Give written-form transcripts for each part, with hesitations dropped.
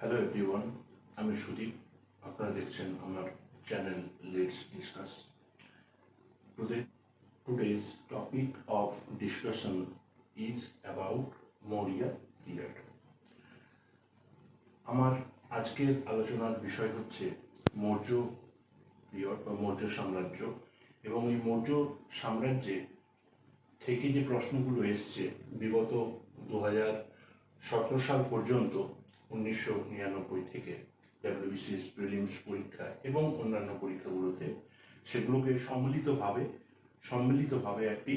Hello everyone, আমি সুদীপ। আপনারা দেখছেন আমার channel let's discuss. Today's topic of discussion is about Maurya period. আমার আজকের আলোচনার বিষয় হচ্ছে মৌর্য পিরিয়ড বা মৌর্য সাম্রাজ্য, এবং এই মৌর্য সাম্রাজ্যে থেকে যে প্রশ্নগুলো এসছে বিগত 2017 সাল পর্যন্ত, 1999 থেকে ডাব্লিউবিসিএস প্রিলিমস পরীক্ষা এবং অন্যান্য পরীক্ষাগুলোতে, সেগুলোকে সম্মিলিতভাবে একটি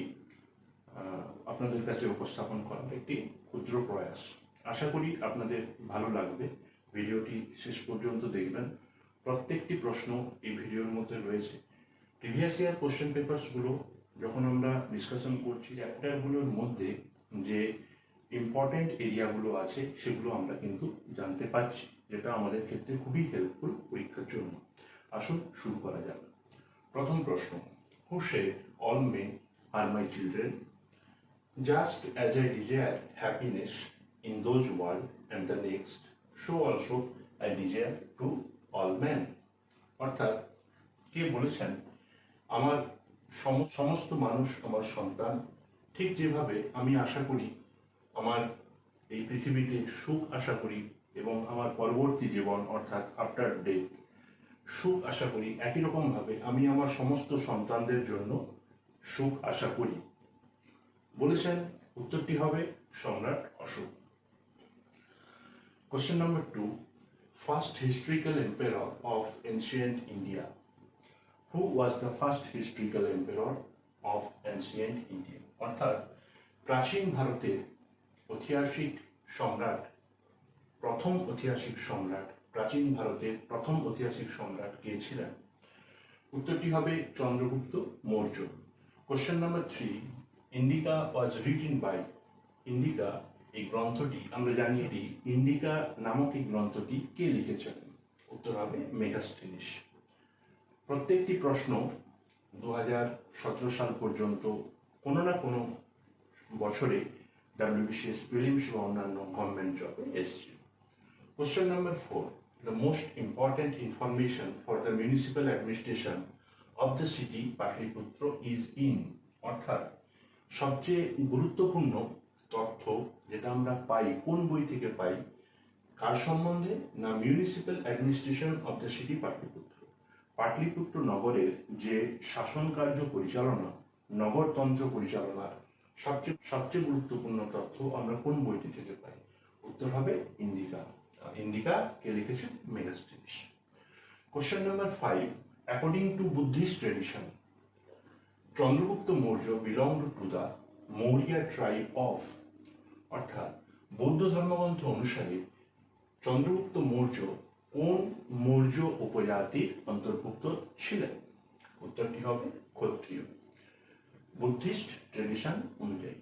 আপনাদের কাছে উপস্থাপন করার একটি ক্ষুদ্র প্রয়াস। আশা করি আপনাদের ভালো লাগবে। ভিডিওটি শেষ পর্যন্ত দেখবেন। প্রত্যেকটি প্রশ্ন এই ভিডিওর মধ্যে রয়েছে। প্রিভিয়াস ইয়ার কোশ্চেন পেপারসগুলো যখন আমরা ডিসকাশন করছি, চ্যাপ্টারগুলোর মধ্যে যে ইম্পর্টেন্ট এরিয়াগুলো আছে সেগুলো আমরা কিন্তু জানতে পারছি, যেটা আমাদের ক্ষেত্রে খুবই হেল্পফুল পরীক্ষার জন্য। আসুন শুরু করা যাক। প্রথম প্রশ্ন, who said all men are my children, just as I desire happiness in those world and the next, so also I desire to all man. অর্থাৎ কে বলেছেন, আমার সমস্ত মানুষ আমার সন্তান, ঠিক যেভাবে আমি আশা করি আমার এই পৃথিবীতে সুখ আশা করি এবং আমার পরবর্তী জীবন অর্থাৎ আফটার ডেথ সুখ আশা করি, একই রকমভাবে আমি আমার সমস্ত সন্তানদের জন্য সুখ আশা করি। বলেছেন, উত্তরটি হবে সম্রাট Ashoka. Question number 2, first historical empire of ancient India. Who was the first historical empire of ancient India? অর্থাৎ প্রাচীন ভারতের প্রাচীন ভারতের প্রথম ঐতিহাসিক সম্রাট কে ছিলেন? উত্তরটি হবে Chandragupta Maurya. Question number 3, Indica was written by. Indica এই গ্রন্থটি, আমরা জানি এটি ইন্ডিকা নামক এই গ্রন্থটি কে লিখেছিলেন? উত্তর হবে মেগাস্থেনিস। প্রত্যেকটি প্রশ্ন 2017 সাল পর্যন্ত কোনো না কোনো বছরে ডাব্লিউবিসিএস প্রিলিমস বা অন্যান্য গভর্নমেন্ট জবে এসছে। Question number 4, the most important information for the municipal administration of the city Pataliputra is in। অর্থাৎ সবচেয়ে গুরুত্বপূর্ণ তথ্য যেটা আমরা পাই কোন বই থেকে পাই, কার সম্বন্ধে? না, municipal administration of the city Pataliputra. Pataliputra নগরের যে শাসন কার্য পরিচালনা, নগরতন্ত্র পরিচালনার সবচেয়ে গুরুত্বপূর্ণ তথ্য আমরা কোন বইটি থেকে পাই? উত্তর হবে ইন্ডিকা। ইন্ডিকা কে লিখেছেন? Megasthenes. Question number 5, according to Buddhist tradition, Chandragupta Maurya belonged two the Maurya tribe of. অর্থাৎ বৌদ্ধ ধর্মগ্রন্থ অনুসারে চন্দ্রগুপ্ত মৌর্য কোন মৌর্য উপজাতির অন্তর্ভুক্ত ছিলেন? উত্তরটি হবে ক্ষত্রিয়, বুদ্ধিস্ট ট্রেডিশন অনুযায়ী।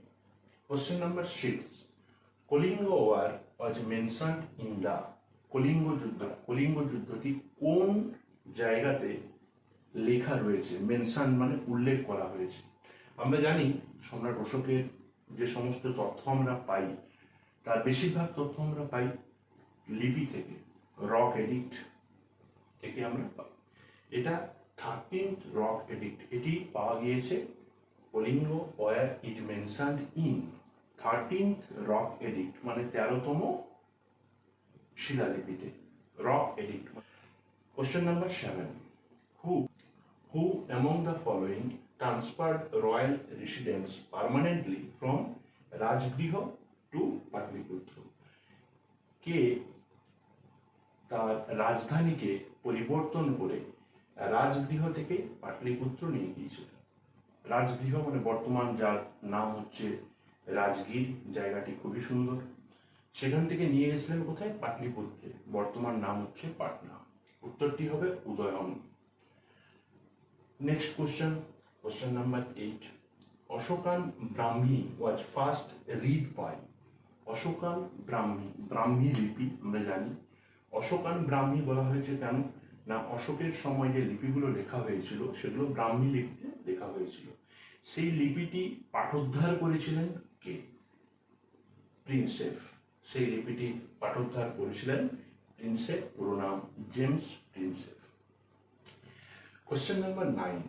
Question number 6, Kalinga war was mentioned in the. Kalinga যুদ্ধটি কোন জায়গাতে লেখা রয়েছে? মেনশন মানে উল্লেখ করা হয়েছে। আমরা জানি সম্রাট অশোকের যে সমস্ত তথ্য আমরা পাই, তার বেশিরভাগ তথ্য আমরা পাই লিপি থেকে, রক এডিক্ট থেকে আমরা পাই। এটা 13th রক এডিক্ট, এটি পাওয়া গিয়েছে Kalinga war is mentioned in 13th rock edict, মানে 13তম শিলালিপিতে rock edict. Question number 7, who among the following transferred royal residence permanently from Rajgriha to Pataliputra? কে তার রাজধানীকে পরিবর্তন করে রাজগৃহ থেকে পাটলিপুত্র নিয়ে গিয়েছিলেন? রাজগৃহ মানে বর্তমান যার নাম হচ্ছে রাজগীর, জায়গাটি খুবই সুন্দর। সেখান থেকে নিয়ে গেছিলেন কোথায়? পাটলিপুত্রে, বর্তমান নাম হচ্ছে পাটনা। উত্তরটি হবে Udayan. Next question number 8, Ashokan Brahmi was first read by. Ashokan Brahmi লিপি আমরা জানি। অশোকান ব্রাহ্মী বলা হয়েছে কেন? না, অশোকের সময় যে লিপিগুলো লেখা হয়েছিল সেগুলো ব্রাহ্মী লিপিতে লেখা হয়েছিল। সেই লিপিটি পাঠোদ্ধার করেছিলেন কে? প্রিন্সেপ। সেই লিপিটি পাঠোদ্ধার করেছিলেন প্রিন্সেপ, পুরো নাম James Prinsep. Question number 9.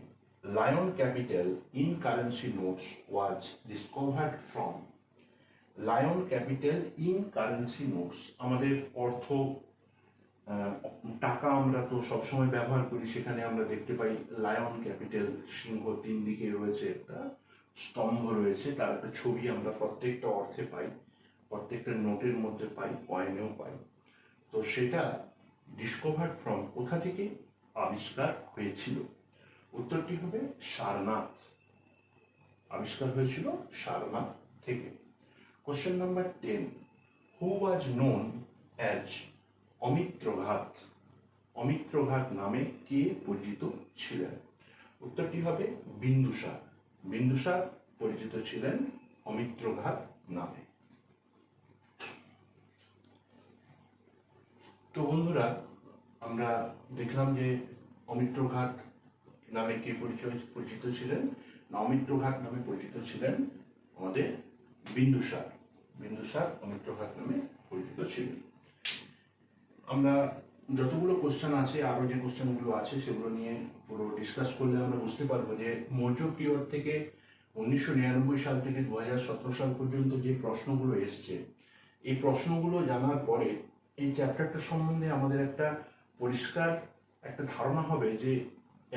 Lion capital in currency notes was discovered from. Lion capital in currency notes, আমাদের অর্থ টাকা আমরা তো সবসময় ব্যবহার করি, সেখানে আমরা দেখতে পাই লায়ন ক্যাপিটাল, সিংহ, তিন দিকে রয়েছে একটা স্তম্ভ রয়েছে, তার একটা ছবি আমরা প্রত্যেকটা অর্থে পাই, প্রত্যেকটা নোটের মধ্যে পাই, কয়েনেও পাই। তো সেটা ডিসকভার্ড ফ্রম, কোথা থেকে আবিষ্কার হয়েছিল? উত্তরটি হবে সারনাথ। আবিষ্কার হয়েছিল সারনাথ থেকে। Question number 10. Who was known as Amitraghata? Amitraghata নামে কে পরিচিত ছিলেন? উত্তরটি হবে বিন্দুসার। বিন্দুসার পরিচিত ছিলেন অমিত্রঘাত নামে। তো বন্ধুরা, আমরা দেখলাম যে অমিত্রঘাত নামে কে পরিচিত ছিলেন না, অমিত্রঘাত নামে পরিচিত ছিলেন আমাদের বিন্দুসার। বিন্দুসার অমিত্রঘাত নামে পরিচিত ছিলেন। আমরা যতগুলো কোশ্চেন আছে, আরো যে কোশ্চেনগুলো আছে সেগুলো নিয়ে পুরো ডিসকাস করলে আমরা বুঝতে পারবো যে মৌর্য পিরিয়ড থেকে 1999 সাল থেকে 2017 সাল পর্যন্ত যে প্রশ্নগুলো এসছে, এই প্রশ্নগুলো জানার পরে এই চ্যাপ্টারটা সম্বন্ধে আমাদের একটা পরিষ্কার একটা ধারণা হবে যে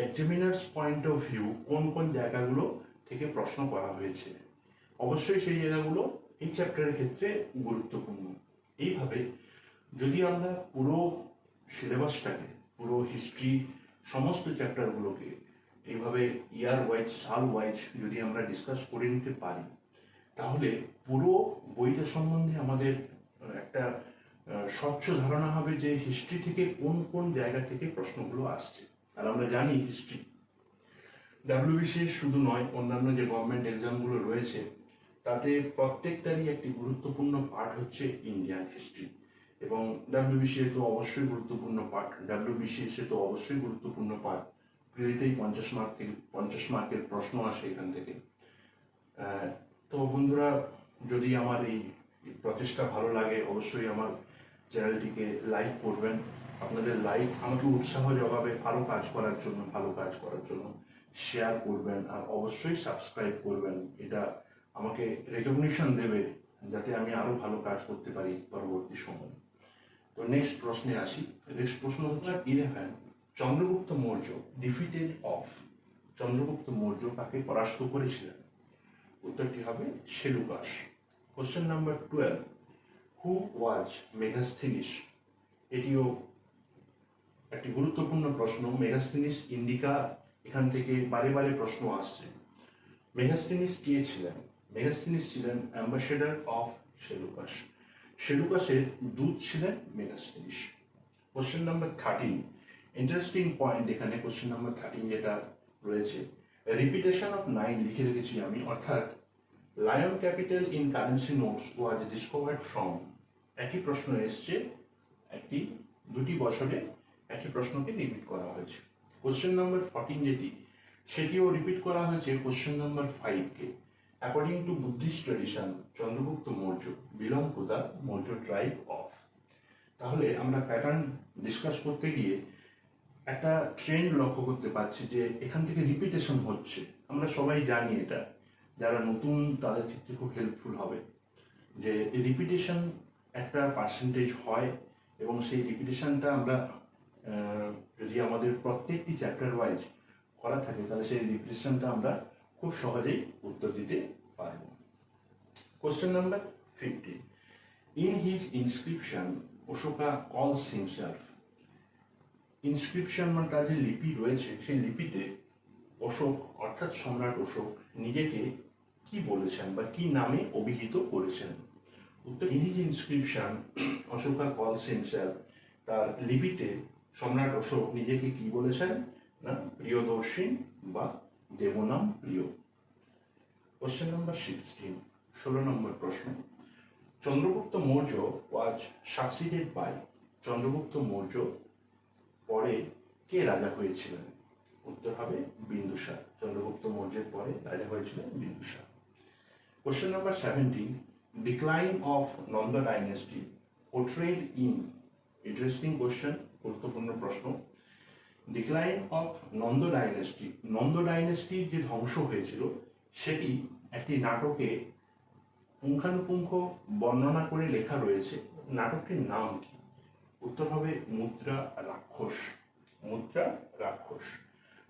এক্সামিনার্স পয়েন্ট অফ ভিউ কোন কোন জায়গাগুলো থেকে প্রশ্ন করা হয়েছে। অবশ্যই সেই জায়গাগুলো এই চ্যাপ্টারের ক্ষেত্রে গুরুত্বপূর্ণ। এইভাবে যদি আমরা পুরো সিলেবাসটাকে, পুরো হিস্ট্রি, সমস্ত চ্যাপ্টারগুলোকে এইভাবে ইয়ার ওয়াইজ, সাল ওয়াইজ যদি আমরা ডিসকাস করে নিতে পারি, তাহলে পুরো বইটা সম্বন্ধে আমাদের একটা স্বচ্ছ ধারণা হবে যে হিস্ট্রি থেকে কোন কোন জায়গা থেকে প্রশ্নগুলো আসছে। আর আমরা জানি হিস্ট্রি ডাব্লিউবিসি শুধু নয়, অন্যান্য যে গভর্নমেন্ট এক্সামগুলো রয়েছে তাতে প্রত্যেকটারই একটি গুরুত্বপূর্ণ পার্ট হচ্ছে ইন্ডিয়ান হিস্ট্রি। এবং ডাব্লিউবিসি তো অবশ্যই গুরুত্বপূর্ণ পার্ট, ডাব্লিউবিসিএসে তো অবশ্যই গুরুত্বপূর্ণ পার্ট। প্রিলিতেই 50 মার্কের প্রশ্ন আসে এখান থেকে। তো বন্ধুরা, যদি আমার এই প্রচেষ্টা ভালো লাগে, অবশ্যই আমার চ্যানেলটিকে লাইক করবেন। আপনাদের লাইক আমাকে উৎসাহ যোগাবে আরও কাজ করার জন্য, ভালো কাজ করার জন্য। শেয়ার করবেন আর অবশ্যই সাবস্ক্রাইব করবেন। এটা আমাকে রেকগনিশন দেবে যাতে আমি আরও ভালো কাজ করতে পারি পরবর্তী সময়। তো নেক্সট প্রশ্নে আসি। নেক্সট প্রশ্ন হচ্ছে 11. Chandragupta Maurya defeated of. চন্দ্রগুপ্ত মৌর্য কাকে পরাস্ত করেছিলেন? উত্তরটি হবে Seleucus. Question number 12. Who was Megasthenes? এটিও একটি গুরুত্বপূর্ণ প্রশ্ন। মেগাস্থিনিস ইন্ডিকা, এখান থেকে বারে বারে প্রশ্ন আসছে। মেগাস্থিনিস কে ছিলেন? মেগাস্থিনিস ছিলেন অ্যাম্বাসেডার অফ সেলুকাস। সেলুকাসের দূত ছিলেন Megasthenes. Question number 13. Interesting point এখানে কোশ্চেন নাম্বার 13 যেটা রয়েছে, রিপিটেশন অফ 9 লিখে রেখেছি আমি, অর্থাৎ lion capital in currency notes was discovered from. একই প্রশ্ন এসছে, দুটি বছরে একই প্রশ্নকে রিপিট করা হয়েছে। কোশ্চেন নাম্বার 14 সেটিও রিপিট করা হয়েছে কোশ্চেন নাম্বার 5-কে। According to Buddhist tradition, Chandragupta Maurya belong to the Maurya tribe of. তাহলে আমরা প্যাটার্ন ডিসকাস করতে গিয়ে একটা ট্রেন্ড লক্ষ্য করতে পারছি যে এখান থেকে রিপিটেশন হচ্ছে। আমরা সবাই জানি এটা, যারা নতুন তাদের ক্ষেত্রে খুব হেল্পফুল হবে যে রিপিটেশন একটা পার্সেন্টেজ হয়, এবং সেই রিপিটেশনটা আমরা যদি আমাদের প্রত্যেকটি চ্যাপ্টার ওয়াইজ করা থাকে তাহলে সেই রিপিটেশনটা আমরা খুব সহজেই উত্তর দিতে পারব। Question number 15. In his inscription Ashoka কলস হিমসেলফ। ইনস্ক্রিপশন মানে তার যে লিপি রয়েছে, সেই লিপিতে অশোক অর্থাৎ সম্রাট অশোক নিজেকে কি বলেছেন বা কি নামে অভিহিত করেছেন? উত্তর, ইন হিজ ইনস্ক্রিপশন অশোকা কলস হিমসেলফ, তার লিপিতে সম্রাট অশোক নিজেকে কি বলেছেন না প্রিয়দর্শী বা দেবনাম প্রিয়। কোশ্চেন নাম্বার 16, 16 নম্বর প্রশ্ন। চন্দ্রগুপ্ত মৌর্য ওয়াজ সাকসিডেড বাই। চন্দ্রগুপ্ত মৌর্য পরে কে রাজা হয়েছিলেন? উত্তর হবে বিন্দুসার। চন্দ্রগুপ্ত মৌর্যের পরে রাজা হয়েছিলেন Bindusara. Question number 17, decline of Nanda dynasty portrayed in. Interesting question, গুরুত্বপূর্ণ প্রশ্ন। Decline of Nanda dynasty, Nanda ডাইনেস্টির যে ধ্বংস হয়েছিল সেটি একটি নাটকে পুঙ্খানুপুঙ্খ বর্ণনা করে লেখা রয়েছে। নাটকটির নাম কি? উত্তর হবে মুদ্রা রাক্ষস। মুদ্রা রাক্ষস।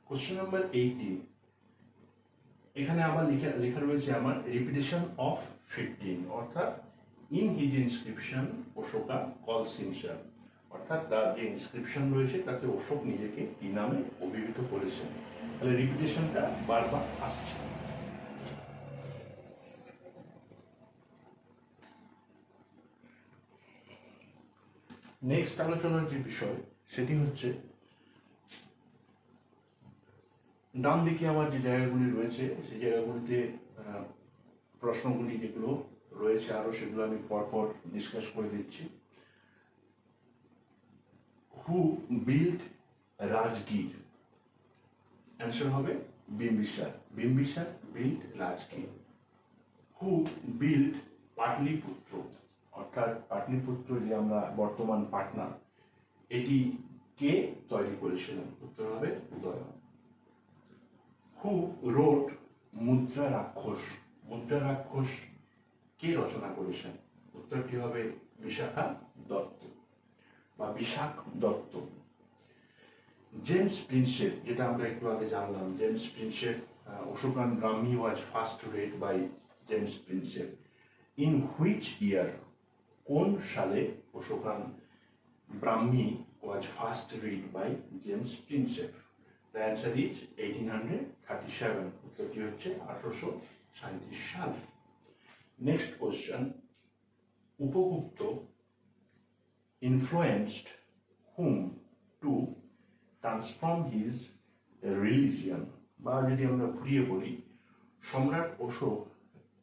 কোশ্চেন নাম্বার 18, এখানে আবার লেখা রয়েছে আমার রিপিটেশন অফ 15, অর্থাৎ ইন হিজ ইনস্ক্রিপশন অশোকা কলস হিমসেলফ, অর্থাৎ তার যে ইনস্ক্রিপশন রয়েছে তাতে অশোক নিজেকে কি নামে অভিহিত করেছেন। তাহলে রিপিটেশনটা বারবার আসছে। নেক্সট আলোচনার যে বিষয় সেটি হচ্ছে ডান দিকে আমার যে জায়গাগুলি রয়েছে সেই জায়গাগুলিতে প্রশ্নগুলি যেগুলো রয়েছে আরো সেগুলো আমি পরপর ডিসকাস করে দিচ্ছি। হু বিল্ড রাজগীর? অ্যান্সার হবে বিম্বিসার। বিম্বিসার বিল্ড রাজগীর। হু বিল্ড পাটলিপুত্র? অর্থাৎ পাটলিপুত্র যে আমরা বর্তমান পাটনা, এটি কে তৈরি করেছিলেন? উত্তর হবে উদয়ন। হু রোট মুদ্রা রাক্ষস? মুদ্রা রাক্ষস কে রচনা করেছেন? উত্তরটি হবে বিশাখা দত্ত বা বিশাখ দত্ত। জেমস প্রিন্সেপ, যেটা আমরা একটু আগে জানলাম, James Prinsep, Ashokan Brahmi was first read by James Prinsep. In which year? কোন সালে Ashokan Brahmi was first read by James Prinsep? The answer is 1837। উত্তরটি হচ্ছে 1837 সাল। Next question, Upagupta influenced whom to transform his religion? বা যদি আমরা ঘুরিয়ে বলি, সম্রাট অশোক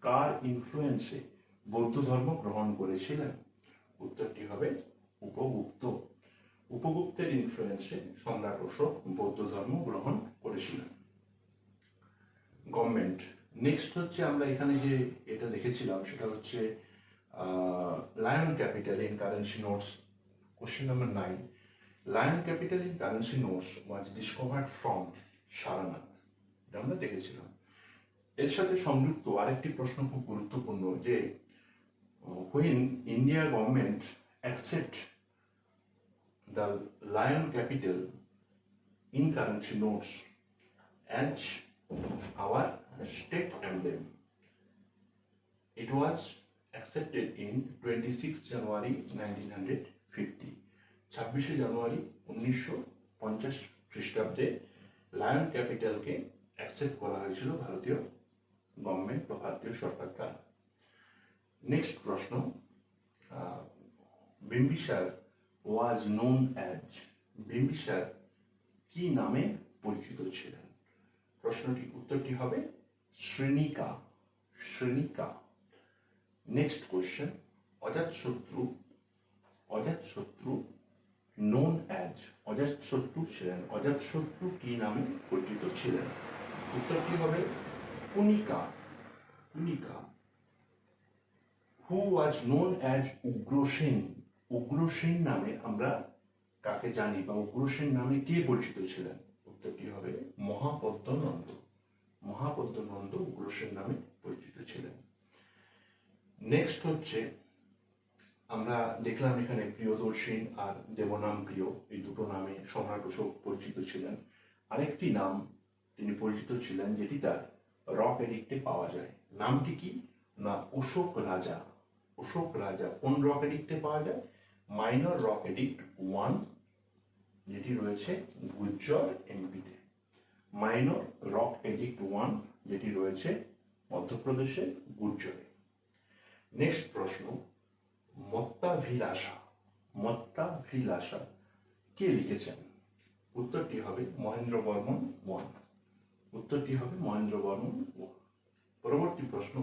কার ইনফ্লুয়েন্সে বৌদ্ধ ধর্ম গ্রহণ করেছিলেন? উত্তরটি হবে উপগুপ্ত। উপগুপ্তের ইনফ্লুয়েন্সে সম্রাট অশোক বৌদ্ধ ধর্ম গ্রহণ করেছিলেন। গভর্নমেন্ট। নেক্সট হচ্ছে আমরা এখানে যে এটা দেখেছিলাম সেটা হচ্ছে lion capital in currency notes. Question number 9. Lion capital in currency notes was discovered from Saranath. এটা আমরা দেখেছিলাম। এর সাথে সংযুক্ত আরেকটি প্রশ্ন খুব গুরুত্বপূর্ণ যে when India government accept the lion capital in currency notes as our state emblem, it was accepted in 26 January 1950. 26 জানুয়ারি 1950 খ্রিস্টাব্দে লায়ন ক্যাপিটালকে অ্যাকসেপ্ট করা হয়েছিল ভারতীয় গভর্নমেন্ট বা ভারতীয় সরকার দ্বারা। নেক্সট প্রশ্ন, Bimbisara was known as? Bimbisara কি নামে পরিচিত ছিলেন? প্রশ্নটি উত্তরটি হবে Shrenika. Shrenika. Next question, Ajatashatru known as? Ajatashatru ছিলেন, অজাতশত্রু কি নামে পরিচিত ছিলেন? উত্তরটি হবে Kunika. Kunika. Who was known as Ugrasena? Ugrasena নামে আমরা কাকে জানি বা উগ্রসেন নামে কে পরিচিত ছিলেন? উত্তরটি হবে মহাপদ্মনন্দ। মহাপদ্মনন্দ উগ্রসেন নামে পরিচিত ছিলেন। নেক্সট হচ্ছে আমরা দেখলাম এখানে প্রিয়দর্শিন আর দেবনাম প্রিয়, এই দুটো নামে সম্রাট অশোক পরিচিত ছিলেন। আরেকটি নাম তিনি পরিচিত ছিলেন যেটি তার রক এডিক্টে পাওয়া যায়। নামটি কি? না অশোক রাজা। অশোক রাজা কোন রক এডিক্টে পাওয়া যায়? মাইনর রক এডিক্ট 1, যেটি রয়েছে গুজ্জর এমপিতে। মাইনর রক এডিক্ট 1 যেটি রয়েছে মধ্যপ্রদেশের গুজ্জরে। নেক্সট প্রশ্ন, মত্তাভিলাষা। মত্তাভিলাষা কে লিখেছেন? উত্তরটি হবে মহেন্দ্র বর্মন 1। উত্তরটি হবে মহেন্দ্র বর্মন 1। পরবর্তী প্রশ্ন,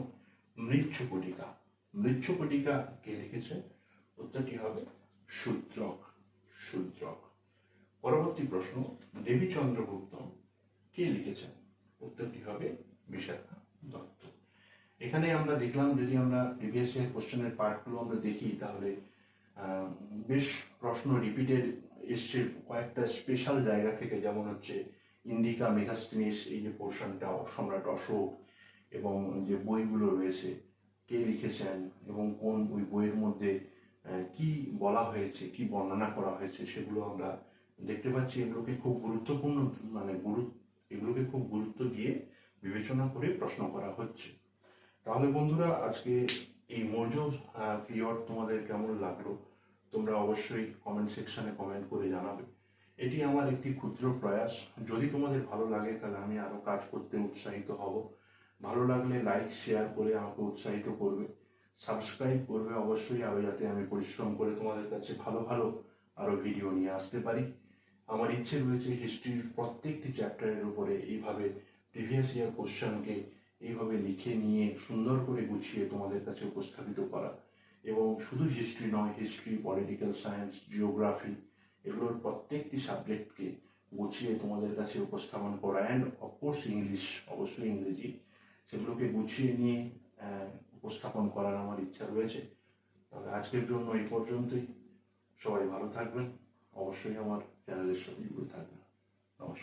মৃচ্ছকটিকা। মৃচ্ছকটিকা কে লিখেছেন? উত্তরটি হবে শূদ্রক। শূদ্রক। পরবর্তী প্রশ্ন, দেবী চন্দ্রগুপ্ত কে লিখেছেন? উত্তরটি হবে বিশাখা দত্ত। এখানে আমরা দেখলাম, যদি আমরা প্রিভিয়াস ইয়ার কোশ্চেনের পার্টগুলো আমরা দেখি তাহলে বেশ প্রশ্ন রিপিটেড এসছে কয়েকটা স্পেশাল জায়গা থেকে, যেমন হচ্ছে ইন্ডিকা মেগাস্থিনিস, এই যে পোর্শনটা সম্রাট অশোক, এবং যে বইগুলো রয়েছে কে লিখেছেন এবং কোন ওই বইয়ের মধ্যে কি বলা হয়েছে, কি বর্ণনা করা হয়েছে, সেগুলো আমরা দেখতে পাচ্ছি। এগুলোকে খুব গুরুত্বপূর্ণ, মানে এগুলোকে খুব গুরুত্ব দিয়ে বিবেচনা করে প্রশ্ন করা হচ্ছে। তাহলে বন্ধুরা, আজকে এই মৌর্য পিরিয়ড তোমাদের কেমন লাগলো তোমরা অবশ্যই কমেন্ট সেকশনে কমেন্ট করে জানাবে। এটি আমার একটি ক্ষুদ্র প্রয়াস। যদি তোমাদের ভালো লাগে তাহলে আমি আরও কাজ করতে উৎসাহিত হব। ভালো লাগলে লাইক শেয়ার করে আমাকে উৎসাহিত করবে, সাবস্ক্রাইব করবে অবশ্যই, আরও যাতে আমি পরিশ্রম করে তোমাদের কাছে ভালো ভালো আরও ভিডিও নিয়ে আসতে পারি। আমার ইচ্ছে রয়েছে হিস্ট্রির প্রত্যেকটি চ্যাপ্টারের উপরে এইভাবে প্রিভিয়াস ইয়ার কোশ্চেনকে এইভাবে লিখে নিয়ে সুন্দর করে গুছিয়ে তোমাদের কাছে উপস্থাপিত করা। এবং শুধু হিস্ট্রি নয়, হিস্ট্রি, পলিটিক্যাল সায়েন্স, জিওগ্রাফি, এগুলোর প্রত্যেকটি সাবজেক্টকে গুছিয়ে তোমাদের কাছে উপস্থাপন করা, অ্যান্ড অফকোর্স ইংলিশ, অবশ্যই ইংরেজি, সেগুলোকে গুছিয়ে নিয়ে উপস্থাপন করার আমার ইচ্ছা রয়েছে। তবে আজকের জন্য এই পর্যন্তই। সবাই ভালো থাকবেন, অবশ্যই আমার চ্যানেলের সাথে জুড়ে থাকবেন। নমস্কার।